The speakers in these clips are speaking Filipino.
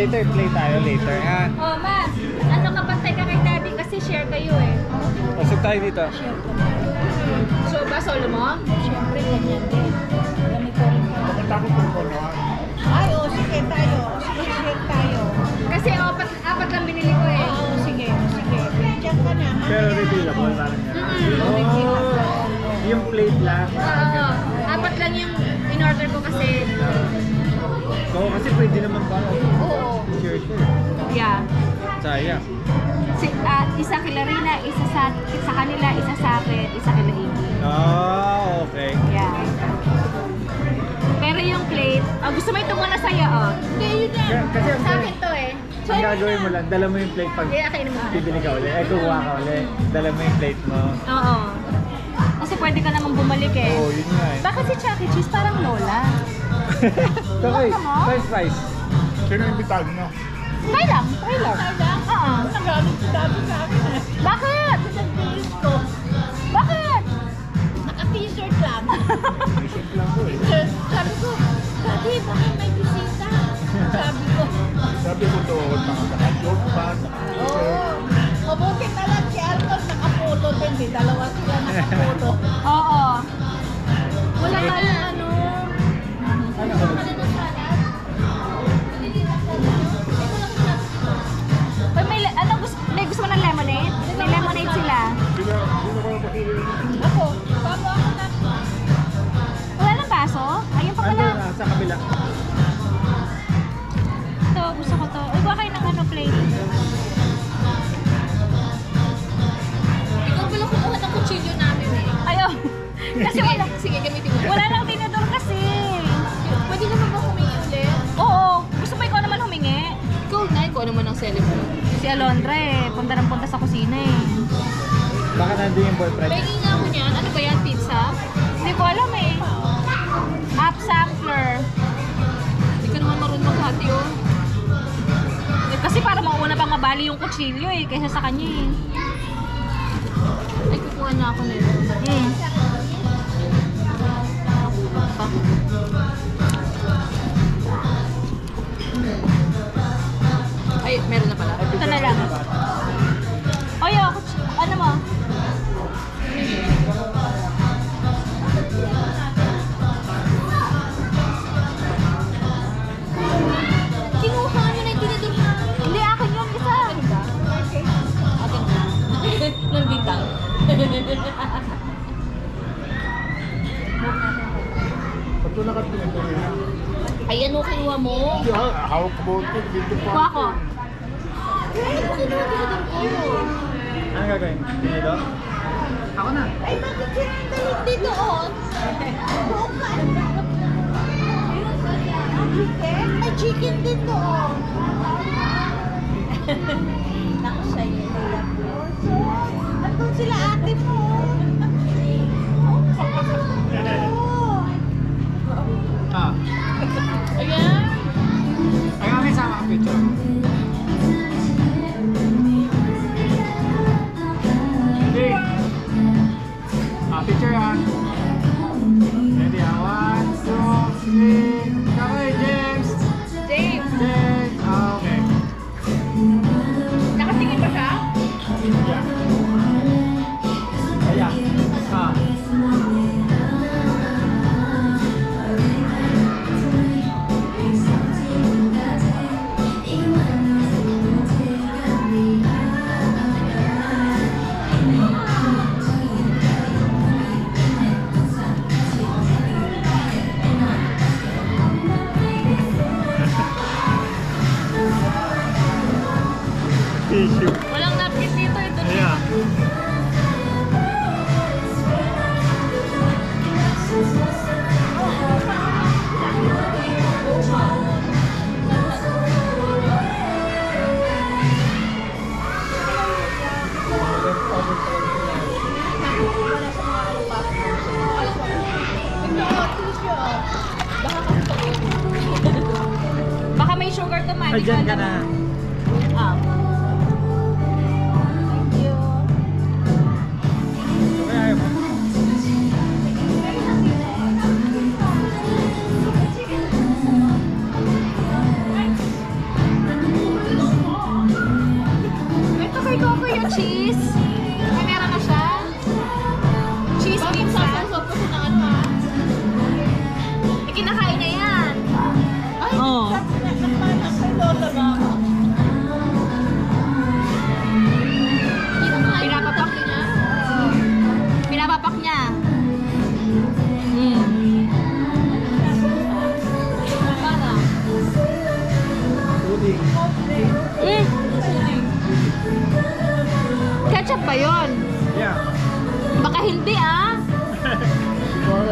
Later, play tayo later. Yan. Oh, ma. Ano kapantay ka kay daddy kasi share kayo eh. Pasok tayo dito. Share ko. So, ba solo mo? Siyempre, ganyan din. Ganito rin ko. Ay, oh, sige tayo. Sige, share tayo. Kasi apat lang binili ko eh. Oo, sige, sige. Diyan ka na, ha? Pero revealable parang yan. Oh. Yung plate lang. Oo. Apat lang yung in-order ko kasi. Oo, kasi pwede naman para. Oo. Share ko. Yeah. Sayang. Isa kay Larina, isa sa kanila, isa sa akin, isa kay Laigi. Ah, okay. Yeah. Pero yung plate, gusto mo ito muna sa'yo, oh. Hindi, yun yan. Kasi ang Sa akin to eh. ang gagawin mo lang, dala mo yung plate pag Kaya kainin mo. bibili ka ulit. Eh, kukuha ka ulit. Dala mo yung plate mo. Oo. Kasi pwede ka namang bumalik eh. Oo, yun nga eh. Bakit si Chuck E. Cheese parang Lola? Okay, french fries. Sino yung bitag mo? Try lang, try lang. Ay, lang. Oo. Nagalit si Dabi sa akin, eh. Bakit? Sa tiis ko. Bakit? Naka-t-shirt lang. T-shirt lang po eh. Sabi ko, Daddy, baka may bisita. Sabi ko, Sabi ko doon, joke pa, oo. Mabuti na lang si Alton nakapulo din. Di dalawa sila nakapulo. Oo. Wala tayong ano. Ano ka? Uy, may gusto mo ng lemonade? May lemonade sila. Ako, paano ako na? Wala ng baso? Ayun pa Ando pala. na, sa kabila. Ito, gusto ko to. Uy, kuha kayo ng ano plate. Ikaw pala kumuha ng kutsilyo namin eh. Ayaw. Kasi wala. Sige, gamitin mo. Wala lang tinidor kasi. Pwede naman ba humingi ulit? Oo. Gusto mo ikaw naman humingi? Ikaw na, ikaw naman ang celebrant. Si Alondra eh. Punta ng punta sa kusina eh. Baka nandun yung boyfriend. Pahingi nga ako niyan. Ano ba yan? Pizza? Hindi ko alam eh. Up sampler. Hindi ka naman marunong maghati oh. Eh, kasi para mauna pang mabali yung kutsilyo eh. Kaysa sa kanya eh. Ay, kukuha na ako nito. Pa. Ay, meron na pala. Ito na lang. Oy, oh, ano mo? Kinuha nyo na yung tinidor namin. Hindi, akin yung isa. Akin na. Nanditang. Pag ito nakatinagay na. Ay, ano kinuha mo? Hawak mo ito, dito pa. Kuha ko. Ano ba kinuha tinidor ko? Ano gagawin? Dito? Ako na. Ay, bakit siya nandalik dito, oh? Buong ka. Chicken? May chicken din doon. Naku, sa'yo nila po. So, andun sila ate mo. Ah. Ayan. Ay, may sama ang picture. Hey. Picture yan. Ready, 1, 2, 3. Okay, James. James. James. Okay. Nakatingin ba siya? Yeah. Ayan. Ah. Tissue. Walang napkin dito. Ito na. Yeah. Baka may sugar to man. Ay, dyan ka na. Ah. Thank you. Okay, ayaw mo.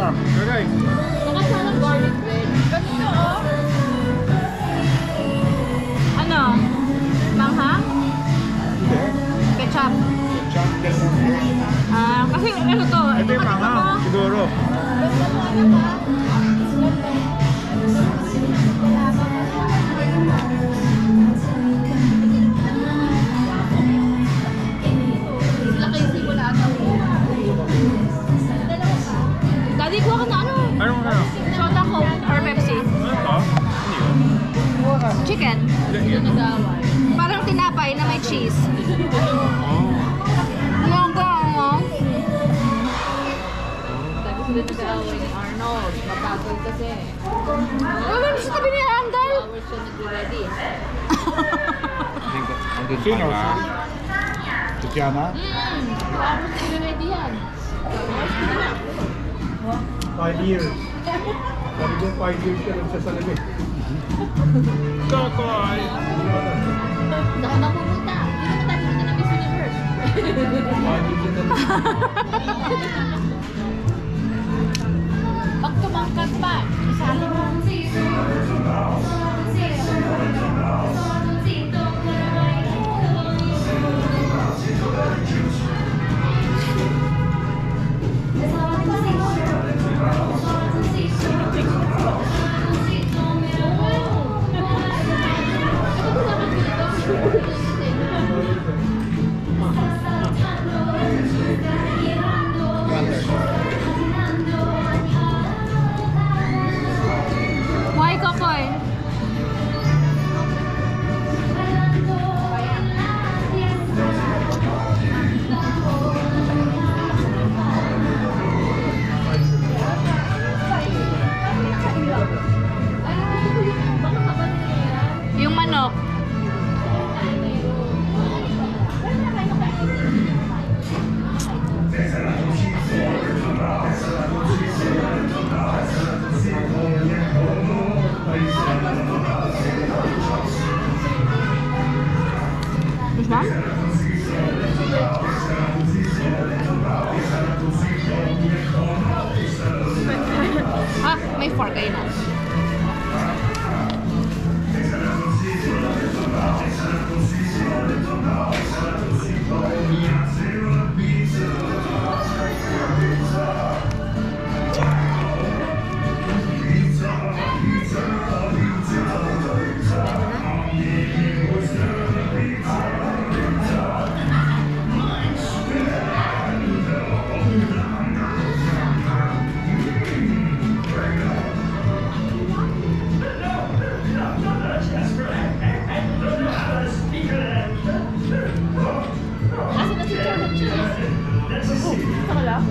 Kuya. Okay. Saka sana garlic bread. Ganito oh. Ano? Manghang? Hindi. Ketchup? Chunk Del Monte. Kasi ano to? Ito yung mga, siguro. Basta mo ano ba? Laki yung simula ata. Daddy, kuha ka na ano? Anong ano? Soda Coke or Pepsi? Ano to? Ano yun? Chicken? Ito nag-aaway. Parang tinapay na may cheese. Oh. Monggo, ano? Tapos sila nag-aaway ni Arnold. Mapagod kasi. Wala na sa tabi ni Andal. Hours siya nag-ready. Sino? Si Tiana? Hours nag-ready yan. 5 years. Sabi ko 5 years ka nagsasalagi. Kokoy! Saka mapupunta. Hindi naman tayo pumunta ng Miss Universe. Pag tumangkad pa, isali mo. Why, Kokoy? Yung manok. Gusto mo? May fork ayun na. Asa na si Charlotte Cheese? Oh, saka lang.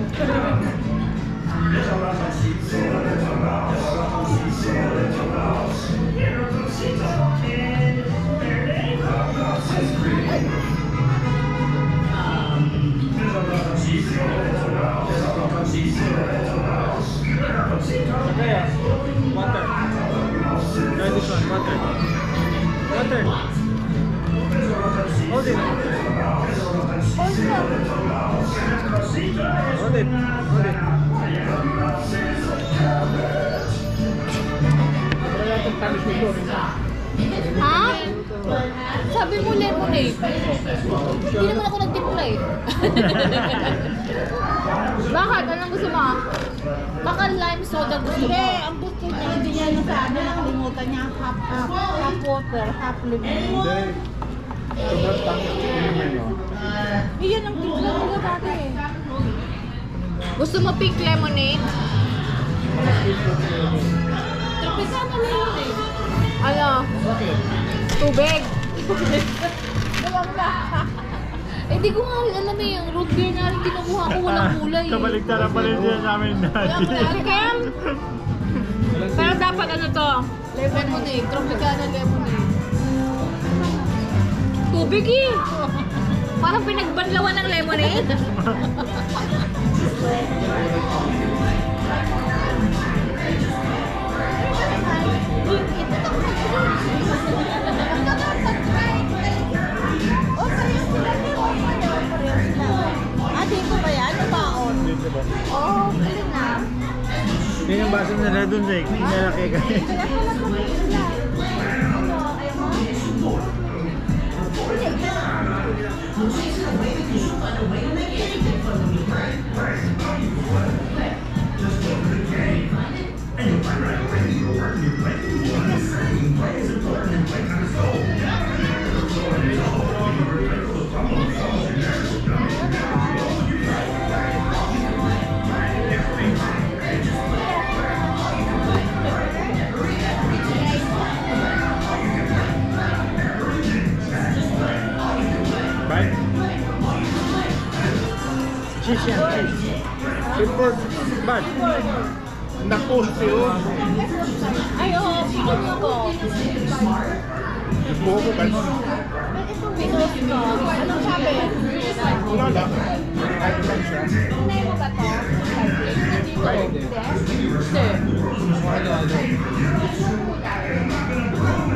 Okay, water. Try this one, water. Water. Hold it. Hold it. Hold it. Wala itong tamis nito. Ha? Sabi mo lemonade. Hindi naman ako nagtimpla eh. Bakit? Anong gusto mo? Baka lime soda gusto Hindi, mo. ang gusto niya, hindi niya nasabi, nakalimutan niya half water, half lemon. Hindi. Sobrang tamis naman yun. Iyan ang timpla nila dati. Gusto mo pink lemonade? Tropicana lemonade. Ano? Bakit? Tubig. Eh di ko nga alam eh, yung root beer nga rin kinukuha ko walang kulay eh. Kabaligtaran pala din namin dati. Kem? Pero dapat ano to? Lemonade, Tropicana lemonade. Tubig eh. Parang pinagbanlawan ng lemonade. Oh, parehas sila. Parehas sila. Ah, dito ba yan? Yung baon? Dito ba? Oh, galing na. Yun yung baso nila dun sa nilalaki ka. Bye. Cheese yan, cheese. Silver bad. Na-post yun. Ay, oo, pinost ko. Buho ko ba? Pinost ko. Anong sabi? Wala lang. Kahit lang siya. Tunay mo ba to? Hindi. Kahit hindi. Hindi.